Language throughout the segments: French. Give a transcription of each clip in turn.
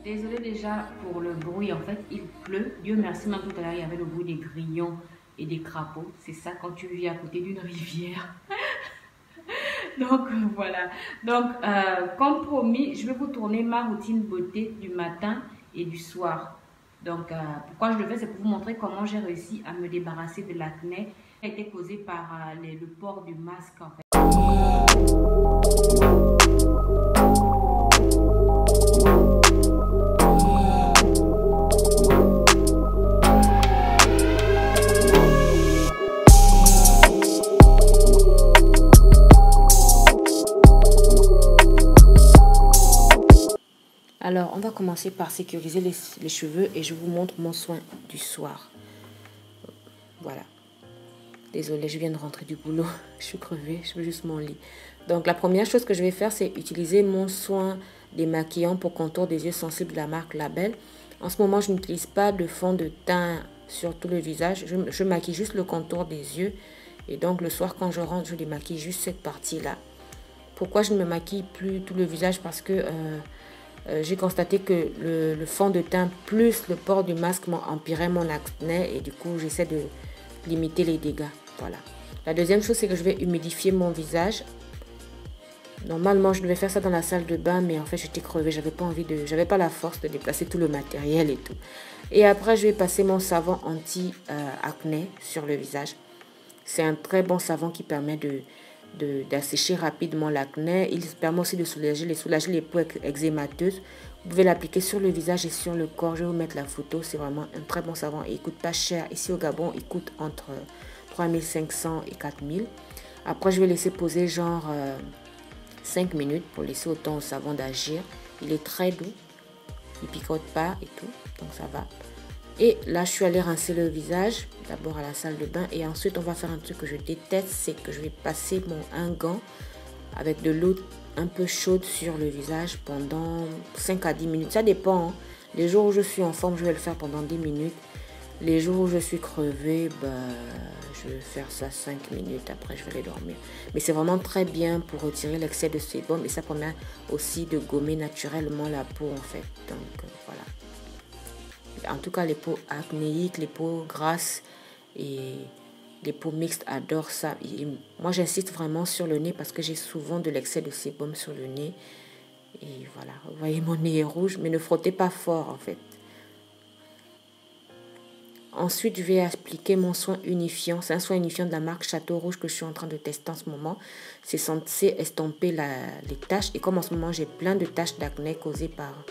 Désolée déjà pour le bruit, en fait, il pleut. Dieu merci, même tout à l'heure, il y avait le bruit des grillons et des crapauds. C'est ça quand tu vis à côté d'une rivière. Donc, voilà. Donc, comme promis, je vais vous tourner ma routine beauté du matin et du soir. Donc, pourquoi je le fais, c'est pour vous montrer comment j'ai réussi à me débarrasser de l'acné qui a été causé par le port du masque, en fait. Alors, on va commencer par sécuriser les cheveux et je vous montre mon soin du soir. Voilà. Désolée, je viens de rentrer du boulot. Je suis crevée, je veux juste mon lit. Donc, la première chose que je vais faire, c'est utiliser mon soin démaquillant pour contour des yeux sensibles de la marque Label. En ce moment, je n'utilise pas de fond de teint sur tout le visage. Je maquille juste le contour des yeux. Et donc, le soir, quand je rentre, je démaquille juste cette partie-là. Pourquoi je ne me maquille plus tout le visage? Parce que j'ai constaté que le fond de teint plus le port du masque m'ont empiré mon acné et du coup j'essaie de limiter les dégâts. Voilà. La deuxième chose, c'est que je vais humidifier mon visage. Normalement je devais faire ça dans la salle de bain, mais en fait j'étais crevée, j'avais pas la force de déplacer tout le matériel et tout. Et après je vais passer mon savon anti-acné sur le visage. C'est un très bon savon qui permet d'assécher rapidement l'acné. Il permet aussi de soulager les peaux eczémateuses. Vous pouvez l'appliquer sur le visage et sur le corps. Je vais vous mettre la photo. C'est vraiment un très bon savon et il coûte pas cher. Ici au Gabon, il coûte entre 3500 et 4000. Après, je vais laisser poser genre 5 minutes pour laisser autant au savon d'agir. Il est très doux. Il picote pas et tout. Donc ça va. Et là, je suis allée rincer le visage, d'abord à la salle de bain. Et ensuite, on va faire un truc que je déteste, c'est que je vais passer un gant avec de l'eau un peu chaude sur le visage pendant 5 à 10 minutes. Ça dépend. Hein. Les jours où je suis en forme, je vais le faire pendant 10 minutes. Les jours où je suis crevée, je vais faire ça 5 minutes. Après, je vais aller dormir. Mais c'est vraiment très bien pour retirer l'excès de sébum. Et ça permet aussi de gommer naturellement la peau, en fait. Donc, voilà. En tout cas, les peaux acnéiques, les peaux grasses et les peaux mixtes adorent ça. Et moi, j'insiste vraiment sur le nez parce que j'ai souvent de l'excès de sébum sur le nez. Et voilà, vous voyez, mon nez est rouge, mais ne frottez pas fort en fait. Ensuite, je vais appliquer mon soin unifiant. C'est un soin unifiant de la marque Château Rouge que je suis en train de tester en ce moment. C'est censé estomper les taches. Et comme en ce moment, j'ai plein de taches d'acné causées par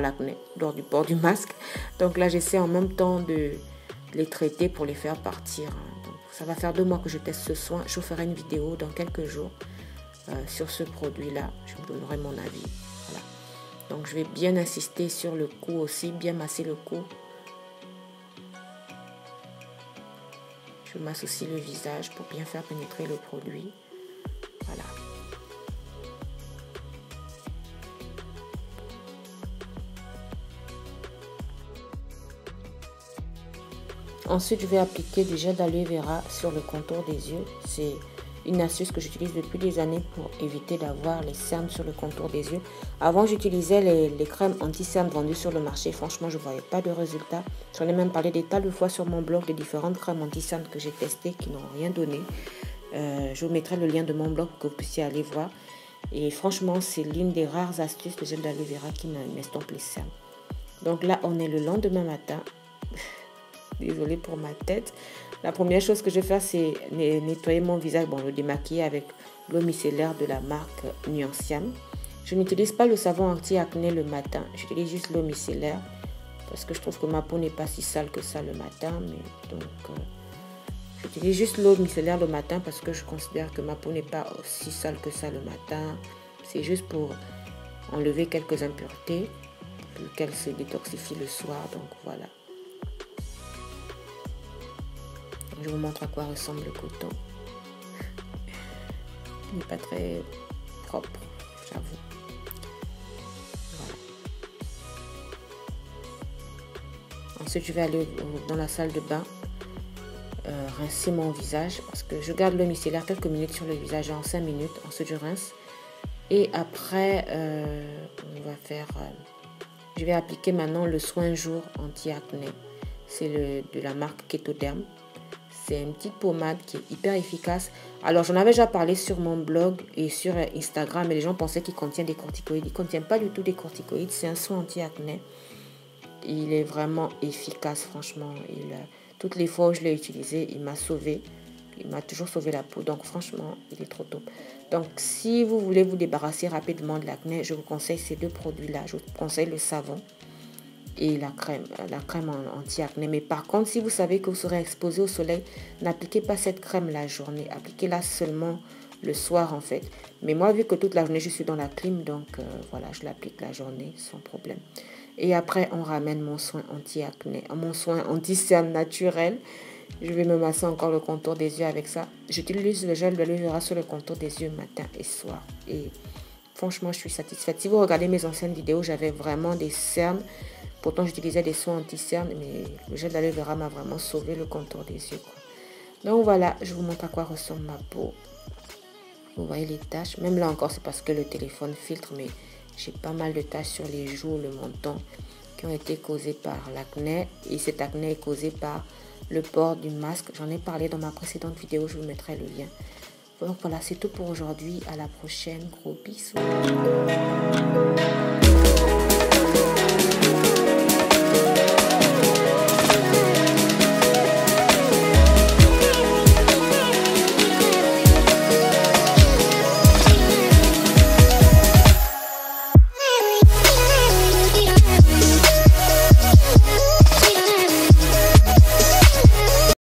l'acné lors du port du masque. Donc là, j'essaie en même temps de les traiter pour les faire partir. Donc, ça va faire 2 mois que je teste ce soin. Je vous ferai une vidéo dans quelques jours sur ce produit-là. Je vous donnerai mon avis. Voilà. Donc, je vais bien insister sur le cou aussi, bien masser le cou. Je masse aussi le visage pour bien faire pénétrer le produit. Voilà. Ensuite, je vais appliquer du gel d'aloe vera sur le contour des yeux. C'est une astuce que j'utilise depuis des années pour éviter d'avoir les cernes sur le contour des yeux. Avant, j'utilisais les crèmes anti-cernes vendues sur le marché. Franchement, je ne voyais pas de résultat. J'en ai même parlé des tas de fois sur mon blog des différentes crèmes anti-cernes que j'ai testées qui n'ont rien donné. Je vous mettrai le lien de mon blog pour que vous puissiez aller voir. Et franchement, c'est l'une des rares astuces de gel d'aloe vera qui m'estompe les cernes. Donc là, on est le lendemain matin. Désolée pour ma tête. La première chose que je vais faire, c'est nettoyer mon visage. Bon, le démaquiller avec l'eau micellaire de la marque Nuanciam. Je n'utilise pas le savon anti-acné le matin. J'utilise juste l'eau micellaire parce que je trouve que ma peau n'est pas si sale que ça le matin. Mais donc, j'utilise juste l'eau micellaire le matin parce que je considère que ma peau n'est pas aussi sale que ça le matin. C'est juste pour enlever quelques impuretés pour qu'elle se détoxifie le soir. Donc, voilà. Je vous montre à quoi ressemble le coton. Il n'est pas très propre, j'avoue. Voilà. Ensuite, je vais aller dans la salle de bain, rincer mon visage parce que je garde l'eau micellaire quelques minutes sur le visage, en 5 minutes. Ensuite, je rince. Et après, on va faire... je vais appliquer maintenant le soin jour anti-acné. C'est de la marque Ketoderm. C'est une petite pommade qui est hyper efficace. Alors, j'en avais déjà parlé sur mon blog et sur Instagram, et les gens pensaient qu'il contient des corticoïdes. Il ne contient pas du tout des corticoïdes. C'est un soin anti-acné. Il est vraiment efficace, franchement. Toutes les fois où je l'ai utilisé, il m'a sauvé. Il m'a toujours sauvé la peau. Donc, franchement, il est trop top. Donc, si vous voulez vous débarrasser rapidement de l'acné, je vous conseille ces deux produits-là. Je vous conseille le savon et la crème anti-acné. Mais par contre, si vous savez que vous serez exposé au soleil, n'appliquez pas cette crème la journée. Appliquez-la seulement le soir, en fait. Mais moi, vu que toute la journée, je suis dans la clim, donc voilà, je l'applique la journée sans problème. Et après, on ramène mon soin anti-acné, mon soin anti-cerne naturel. Je vais me masser encore le contour des yeux avec ça. J'utilise le gel d'aloe vera sur le contour des yeux matin et soir. Et franchement, je suis satisfaite. Si vous regardez mes anciennes vidéos, j'avais vraiment des cernes. Pourtant, j'utilisais des soins anti-cernes, mais le gel d'aloe vera m'a vraiment sauvé le contour des yeux, quoi. Donc voilà, je vous montre à quoi ressemble ma peau. Vous voyez les taches. Même là encore, c'est parce que le téléphone filtre, mais j'ai pas mal de taches sur les joues, le menton, qui ont été causées par l'acné. Et cet acné est causé par le port du masque. J'en ai parlé dans ma précédente vidéo, je vous mettrai le lien. Donc voilà, c'est tout pour aujourd'hui. À la prochaine. Gros bisous.